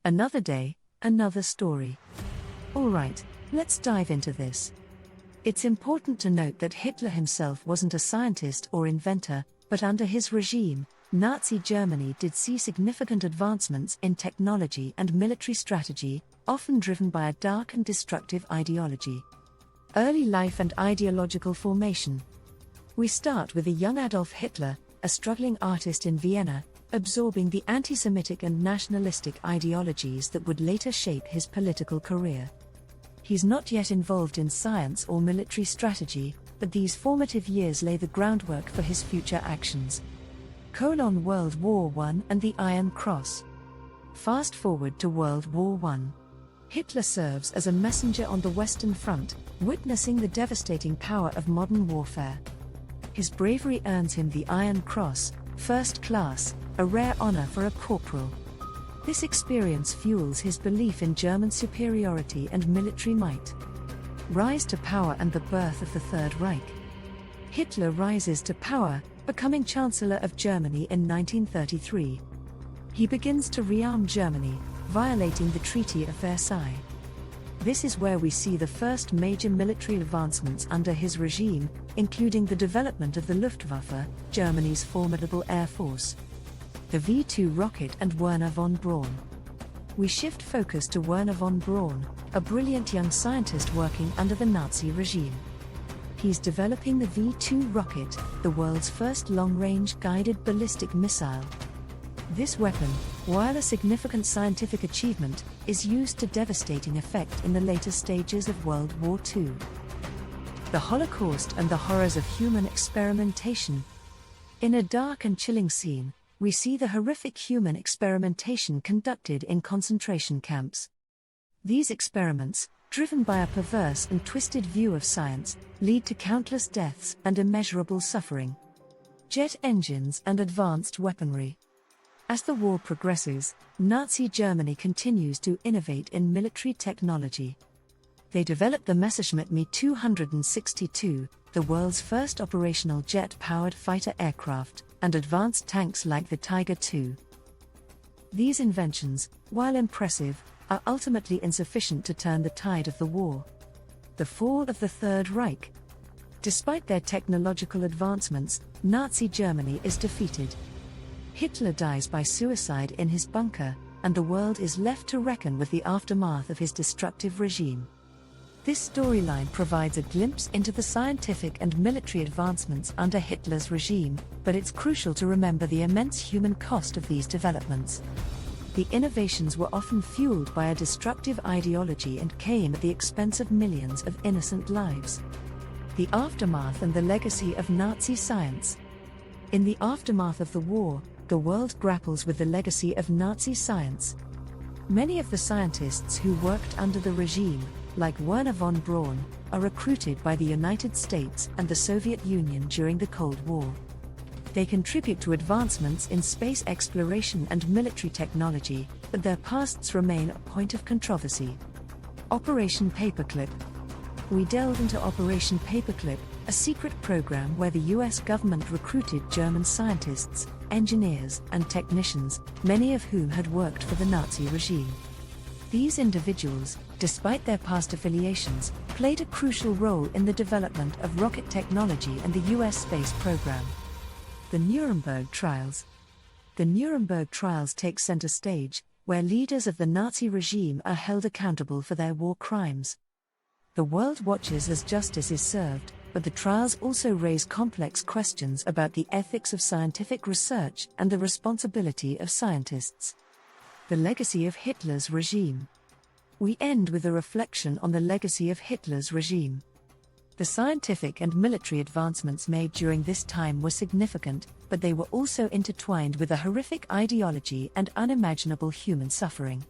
Another day, another story. Alright, let's dive into this. It's important to note that Hitler himself wasn't a scientist or inventor, but under his regime, Nazi Germany did see significant advancements in technology and military strategy, often driven by a dark and destructive ideology. Early life and ideological formation. We start with a young Adolf Hitler, a struggling artist in Vienna, absorbing the anti-Semitic and nationalistic ideologies that would later shape his political career. He's not yet involved in science or military strategy, but these formative years lay the groundwork for his future actions. World War I and the Iron Cross. Fast forward to World War I. Hitler serves as a messenger on the Western Front, witnessing the devastating power of modern warfare. His bravery earns him the Iron Cross, First Class, a rare honor for a corporal. This experience fuels his belief in German superiority and military might. Rise to power and the birth of the Third Reich. Hitler rises to power, becoming Chancellor of Germany in 1933. He begins to rearm Germany, violating the Treaty of Versailles. This is where we see the first major military advancements under his regime, including the development of the Luftwaffe, Germany's formidable air force. The V-2 rocket and Wernher von Braun. We shift focus to Wernher von Braun, a brilliant young scientist working under the Nazi regime. He's developing the V-2 rocket, the world's first long-range guided ballistic missile. This weapon, while a significant scientific achievement, is used to devastating effect in the later stages of World War II. The Holocaust and the horrors of human experimentation. In a dark and chilling scene, we see the horrific human experimentation conducted in concentration camps. These experiments, driven by a perverse and twisted view of science, lead to countless deaths and immeasurable suffering. Jet engines and advanced weaponry. As the war progresses, Nazi Germany continues to innovate in military technology. They develop the Messerschmitt Me 262, the world's first operational jet-powered fighter aircraft, and advanced tanks like the Tiger II. These inventions, while impressive, are ultimately insufficient to turn the tide of the war. The fall of the Third Reich. Despite their technological advancements, Nazi Germany is defeated. Hitler dies by suicide in his bunker, and the world is left to reckon with the aftermath of his destructive regime. This storyline provides a glimpse into the scientific and military advancements under Hitler's regime, but it's crucial to remember the immense human cost of these developments. The innovations were often fueled by a destructive ideology and came at the expense of millions of innocent lives. The aftermath and the legacy of Nazi science. In the aftermath of the war, the world grapples with the legacy of Nazi science. Many of the scientists who worked under the regime, like Wernher von Braun, are recruited by the United States and the Soviet Union during the Cold War. They contribute to advancements in space exploration and military technology, but their pasts remain a point of controversy. Operation Paperclip. We delve into Operation Paperclip, a secret program where the US government recruited German scientists, engineers, and technicians, many of whom had worked for the Nazi regime. These individuals, despite their past affiliations, played a crucial role in the development of rocket technology and the US space program. The Nuremberg Trials. The Nuremberg Trials take center stage, where leaders of the Nazi regime are held accountable for their war crimes. The world watches as justice is served, but the trials also raise complex questions about the ethics of scientific research and the responsibility of scientists. The legacy of Hitler's regime. We end with a reflection on the legacy of Hitler's regime. The scientific and military advancements made during this time were significant, but they were also intertwined with a horrific ideology and unimaginable human suffering.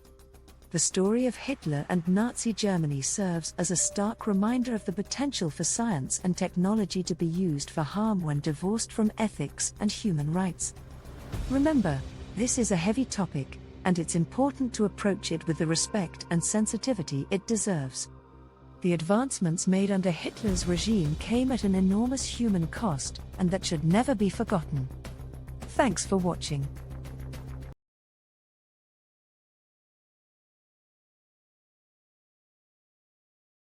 The story of Hitler and Nazi Germany serves as a stark reminder of the potential for science and technology to be used for harm when divorced from ethics and human rights. Remember, this is a heavy topic, and it's important to approach it with the respect and sensitivity it deserves. The advancements made under Hitler's regime came at an enormous human cost, and that should never be forgotten. Thanks for watching.